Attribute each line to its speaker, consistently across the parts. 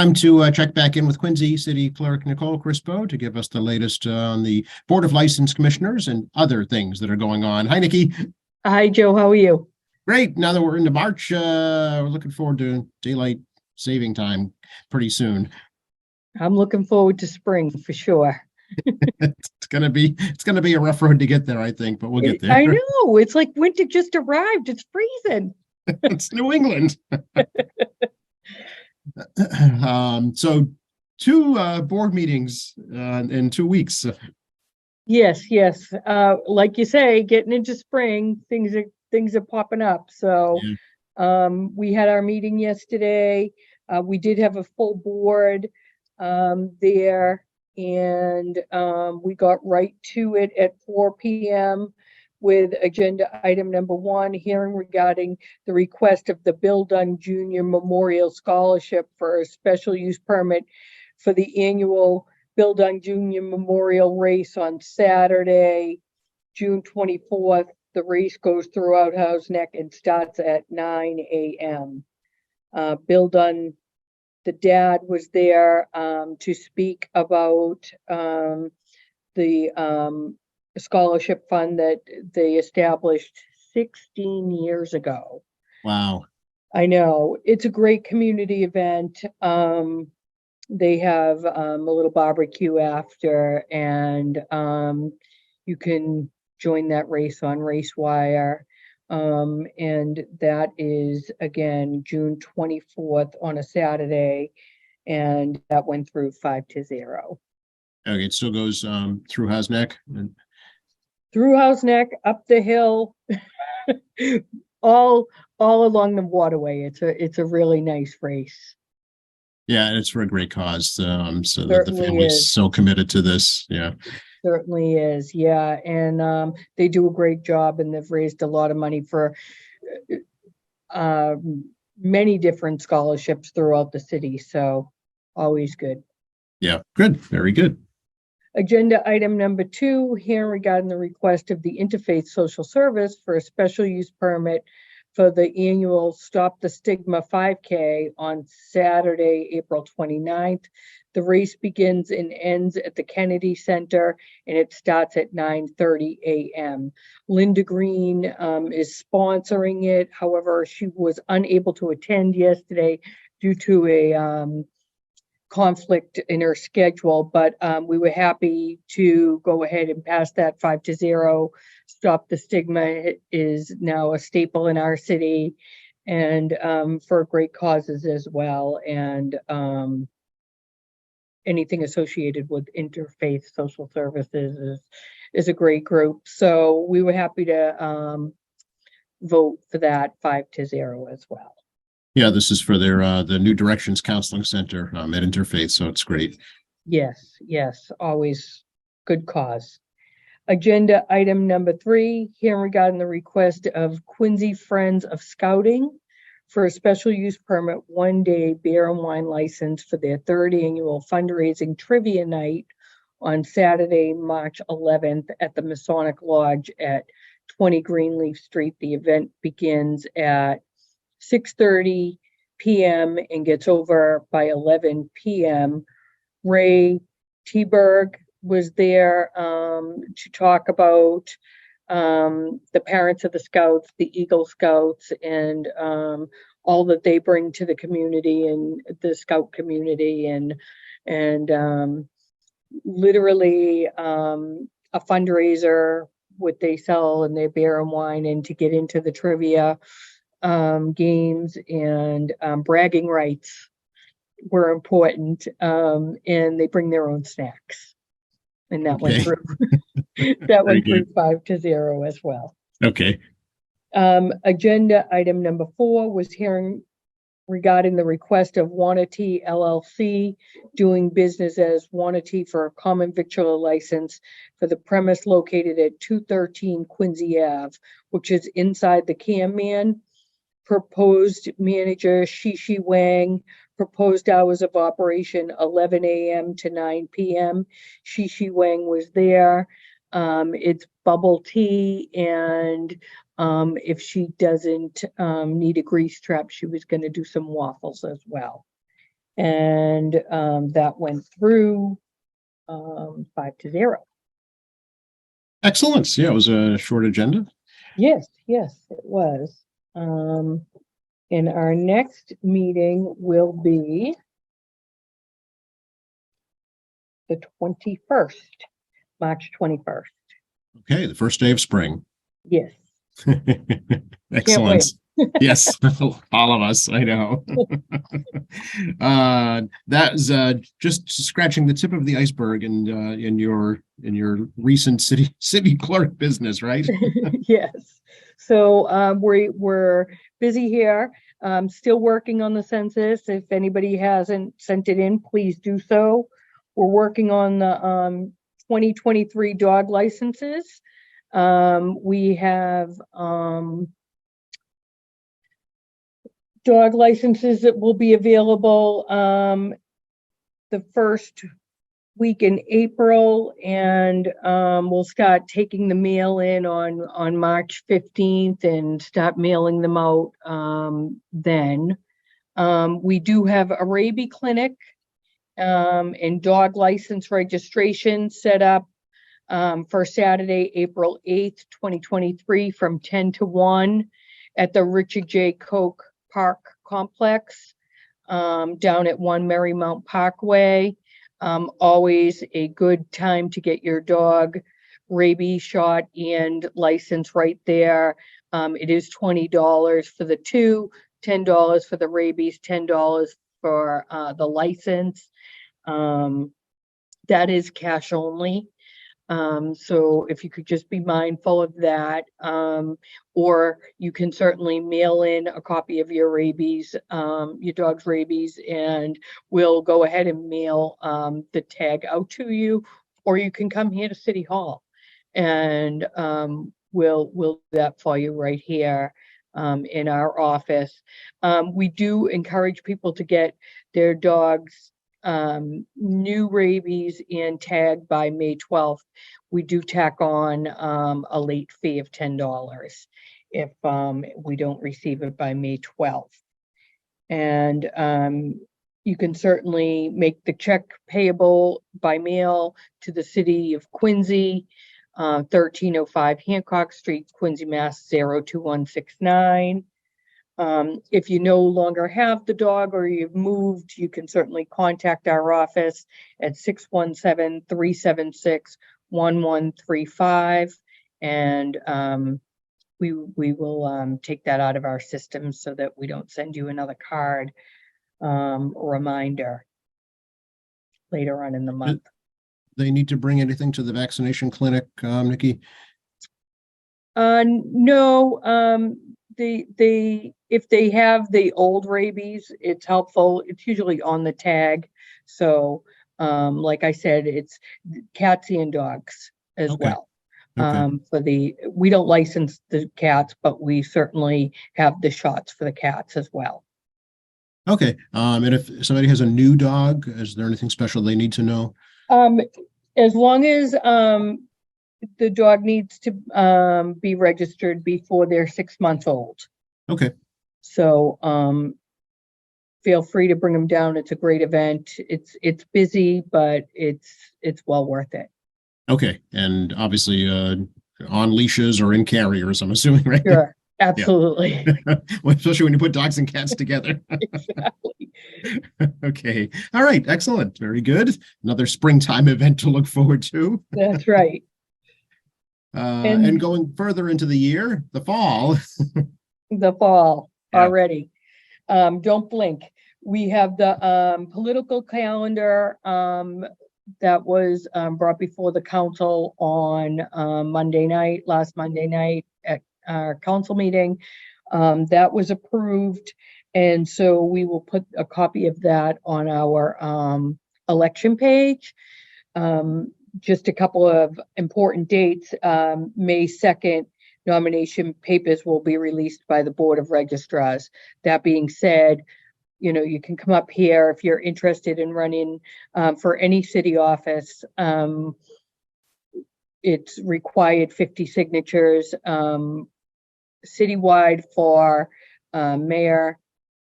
Speaker 1: Time to check back in with Quincy City Clerk Nicole Crispo to give us the latest on the Board of License Commissioners and other things that are going on. Hi, Nikki.
Speaker 2: Hi, Joe. How are you?
Speaker 1: Great. Now that we're into March, we're looking forward to daylight saving time pretty soon.
Speaker 2: I'm looking forward to spring for sure.
Speaker 1: It's gonna be a rough road to get there, I think, but we'll get there.
Speaker 2: I know. It's like winter just arrived. It's freezing.
Speaker 1: It's New England. So two board meetings in 2 weeks.
Speaker 2: Yes. Like you say, getting into spring, things are popping up. So we had our meeting yesterday. We did have a full board there, and we got right to it at 4 p.m. with agenda item number 1, hearing regarding the request of the Bill Dunn Jr. Memorial Scholarship for a special use permit for the annual Bill Dunn Jr. Memorial Race on Saturday, June 24th. The race goes through Outhouse Neck and starts at 9 a.m. Bill Dunn, the dad, was there to speak about the scholarship fund that they established 16 years ago.
Speaker 1: Wow.
Speaker 2: I know. It's a great community event. They have a little barbecue after, and you can join that race on RaceWire. And that is, again, June 24th on a Saturday, and that went through 5-0.
Speaker 1: Okay, it still goes through Hosneck and
Speaker 2: through House Neck, up the hill, all along the waterway. It's a really nice race.
Speaker 1: Yeah, and it's for a great cause. So that the
Speaker 2: Certainly
Speaker 1: family
Speaker 2: is.
Speaker 1: is so committed to this. Yeah.
Speaker 2: Certainly is. Yeah. And they do a great job, and they've raised a lot of money for many different scholarships throughout the city. So always good.
Speaker 1: Yeah, good. Very good.
Speaker 2: Agenda item number 2, hearing regarding the request of the Interfaith Social Service for a special use permit for the annual Stop the Stigma 5K on Saturday, April 29th. The race begins and ends at the Kennedy Center, and it starts at 9:30 a.m. Linda Green is sponsoring it. However, she was unable to attend yesterday due to a conflict in her schedule, but we were happy to go ahead and pass that 5-0. Stop the Stigma is now a staple in our city, and for great causes as well. And anything associated with Interfaith Social Services is a great group. So we were happy to vote for that 5-0 as well.
Speaker 1: Yeah, this is for their the New Directions Counseling Center at Interfaith, so it's great.
Speaker 2: Yes, always good cause. Agenda item number 3, hearing regarding the request of Quincy Friends of Scouting for a special use permit 1-day beer and wine license for their 3rd annual fundraising trivia night on Saturday, March 11th at the Masonic Lodge at 20 Greenleaf Street. The event begins at 6:30 p.m. and gets over by 11 p.m. Ray Teberg was there to talk about the parents of the Scouts, the Eagle Scouts, and all that they bring to the community and the Scout community, and literally a fundraiser, what they sell and their beer and wine, and to get into the trivia games, and bragging rights were important, and they bring their own snacks, and that went through that went through 5-0 as well.
Speaker 1: Okay.
Speaker 2: Agenda item number 4 was hearing regarding the request of Wanatee LLC doing business as Wanatee for a common victular license for the premise located at 213 Quincy Ave, which is inside the Can Man. Proposed manager Shishi Wang. Proposed hours of operation 11 a.m. to 9 p.m. Shishi Wang was there. It's bubble tea, and if she doesn't need a grease trap, she was going to do some waffles as well. And that went through 5-0.
Speaker 1: Excellent. Yeah, it was a short agenda.
Speaker 2: Yes, it was. And our next meeting will be the 21st, March 21st.
Speaker 1: Okay, the first day of spring.
Speaker 2: Yes.
Speaker 1: Excellent. Yes, all of us, I know. That's just scratching the tip of the iceberg and in your recent city clerk business, right?
Speaker 2: Yes. So we're busy here. Still working on the census. If anybody hasn't sent it in, please do so. We're working on the 2023 dog licenses. We have dog licenses that will be available the first week in April, and we'll start taking the mail in on March 15th and start mailing them out then. We do have a rabies clinic and dog license registration set up for Saturday, April 8th, 2023 from 10 to 1 at the Richard J. Koch Park Complex down at 1 Marymount Parkway. Always a good time to get your dog rabies shot and license right there. It is $20 for the two, $10 for the rabies, $10 for the license. That is cash only. So if you could just be mindful of that, or you can certainly mail in a copy of your rabies, your dog's rabies, and we'll go ahead and mail the tag out to you, or you can come here to City Hall and we'll do that for you right here in our office. We do encourage people to get their dogs new rabies and tag by May 12th. We do tack on a late fee of $10 if we don't receive it by May 12th. And you can certainly make the check payable by mail to the city of Quincy, 1305 Hancock Street, Quincy, Mass. 02169. If you no longer have the dog or you've moved, you can certainly contact our office at 617-376-1135. And we will take that out of our system so that we don't send you another card reminder later on in the month.
Speaker 1: They need to bring anything to the vaccination clinic, Nikki?
Speaker 2: No, if they have the old rabies, it's helpful. It's usually on the tag. So, like I said, it's cats and dogs as well.
Speaker 1: Okay.
Speaker 2: We don't license the cats, but we certainly have the shots for the cats as well.
Speaker 1: Okay. And if somebody has a new dog, is there anything special they need to know?
Speaker 2: As long as the dog needs to be registered before they're 6 months old.
Speaker 1: Okay.
Speaker 2: So feel free to bring them down. It's a great event. It's busy, but it's well worth it.
Speaker 1: Okay. And obviously on leashes or in carriers, I'm assuming, right?
Speaker 2: Sure. Absolutely.
Speaker 1: Yeah. Well, especially when you put dogs and cats together.
Speaker 2: Exactly.
Speaker 1: Okay. All right. Excellent. Very good. Another springtime event to look forward to.
Speaker 2: That's right.
Speaker 1: And going further into the year, the fall.
Speaker 2: The fall
Speaker 1: Yeah.
Speaker 2: already. Don't blink. We have the political calendar that was brought before the council on last Monday night at our council meeting. That was approved. And so we will put a copy of that on our election page. Just a couple of important dates. May 2nd, nomination papers will be released by the Board of Registrars. That being said, you can come up here if you're interested in running for any city office. It's required 50 signatures citywide for mayor,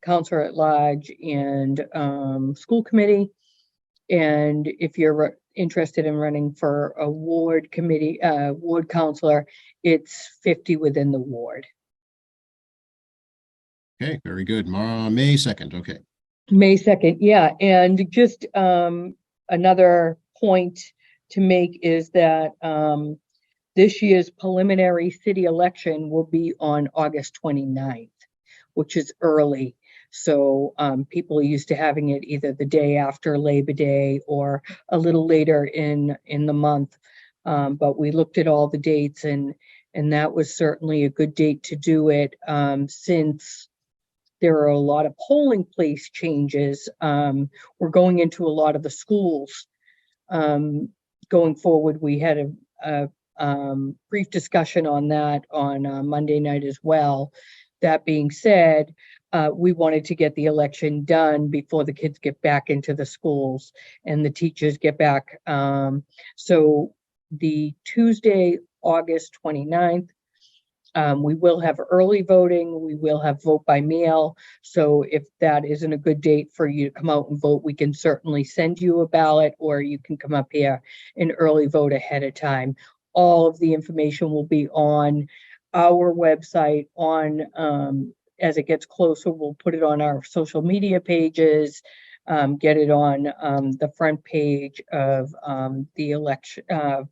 Speaker 2: counselor at large and school committee. And if you're interested in running for a ward committee, ward counselor, it's 50 within the ward.
Speaker 1: Okay, very good. May 2nd. Okay.
Speaker 2: May 2nd, yeah. And just another point to make is that this year's preliminary city election will be on August 29th, which is early. So people are used to having it either the day after Labor Day or a little later in the month. But we looked at all the dates, and that was certainly a good date to do it, since there are a lot of polling place changes. We're going into a lot of the schools. Going forward, we had a brief discussion on that on Monday night as well. That being said, we wanted to get the election done before the kids get back into the schools and the teachers get back. So the Tuesday, August 29th, we will have early voting. We will have vote by mail. So if that isn't a good date for you to come out and vote, we can certainly send you a ballot, or you can come up here and early vote ahead of time. All of the information will be on our website as it gets closer. We'll put it on our social media pages, get it on the front page of the election, of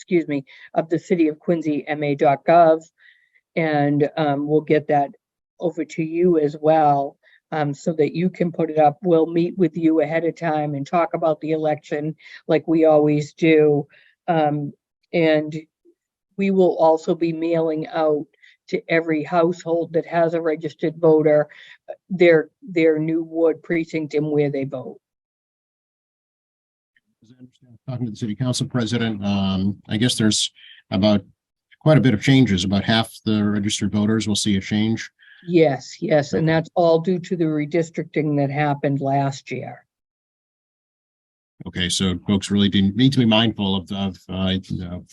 Speaker 2: the City of Quincy, ma.gov. And we'll get that over to you as well, so that you can put it up. We'll meet with you ahead of time and talk about the election like we always do. And we will also be mailing out to every household that has a registered voter their new ward precinct and where they vote.
Speaker 1: As I understand, talking to the city council president, I guess there's about quite a bit of changes. About half the registered voters will see a change.
Speaker 2: Yes, and that's all due to the redistricting that happened last year.
Speaker 1: Okay, so folks really do need to be mindful of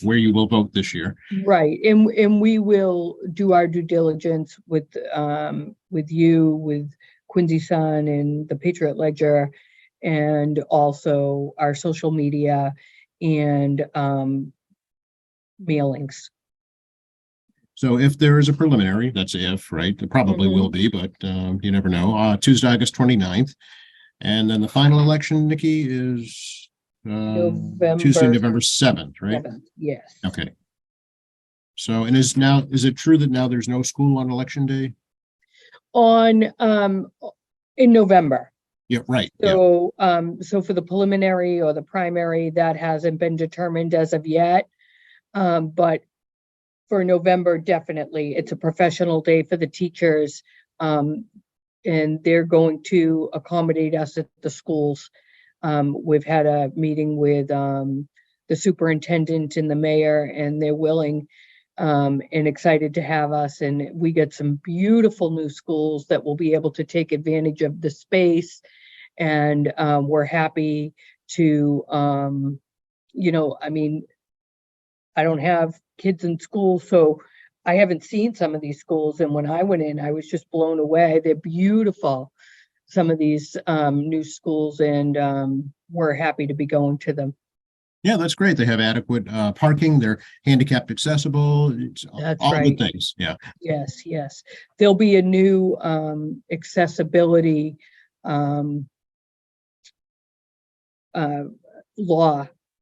Speaker 1: where you will vote this year.
Speaker 2: Right, and we will do our due diligence with you, with Quincy Sun and the Patriot Ledger, and also our social media and mailings.
Speaker 1: So if there is a preliminary, that's if, right? There probably will be, but you never know. Tuesday, August 29th. And then the final election, Nikki, is Tuesday, November 7th, right?
Speaker 2: 7th, yes.
Speaker 1: Okay. So, and is it true that now there's no school on election day?
Speaker 2: In November.
Speaker 1: Yeah, right.
Speaker 2: So, so for the preliminary or the primary, that hasn't been determined as of yet. But for November, definitely, it's a professional day for the teachers. And they're going to accommodate us at the schools. We've had a meeting with the superintendent and the mayor, and they're willing and excited to have us. And we get some beautiful new schools that will be able to take advantage of the space. And we're happy to, I mean, I don't have kids in school, so I haven't seen some of these schools, and when I went in, I was just blown away. They're beautiful, some of these new schools, and we're happy to be going to them.
Speaker 1: Yeah, that's great. They have adequate parking. They're handicapped accessible.
Speaker 2: That's
Speaker 1: all
Speaker 2: right.
Speaker 1: good things. Yeah.
Speaker 2: Yes. There'll be a new accessibility law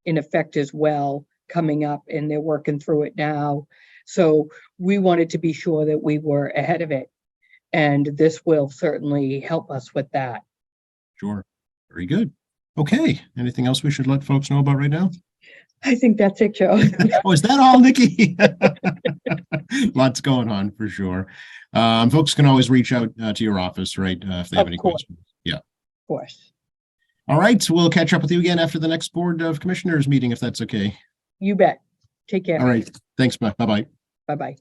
Speaker 2: in effect as well coming up, and they're working through it now. So we wanted to be sure that we were ahead of it, and this will certainly help us with that.
Speaker 1: Sure. Very good. Okay. Anything else we should let folks know about right now?
Speaker 2: I think that's it, Joe.
Speaker 1: Oh, is that all, Nikki? Lots going on for sure. Folks can always reach out to your office, right? If they have any questions. Yeah.
Speaker 2: Of course.
Speaker 1: All right. So we'll catch up with you again after the next Board of Commissioners meeting, if that's okay.
Speaker 2: You bet. Take care.
Speaker 1: All right. Thanks. Bye-bye.
Speaker 2: Bye-bye.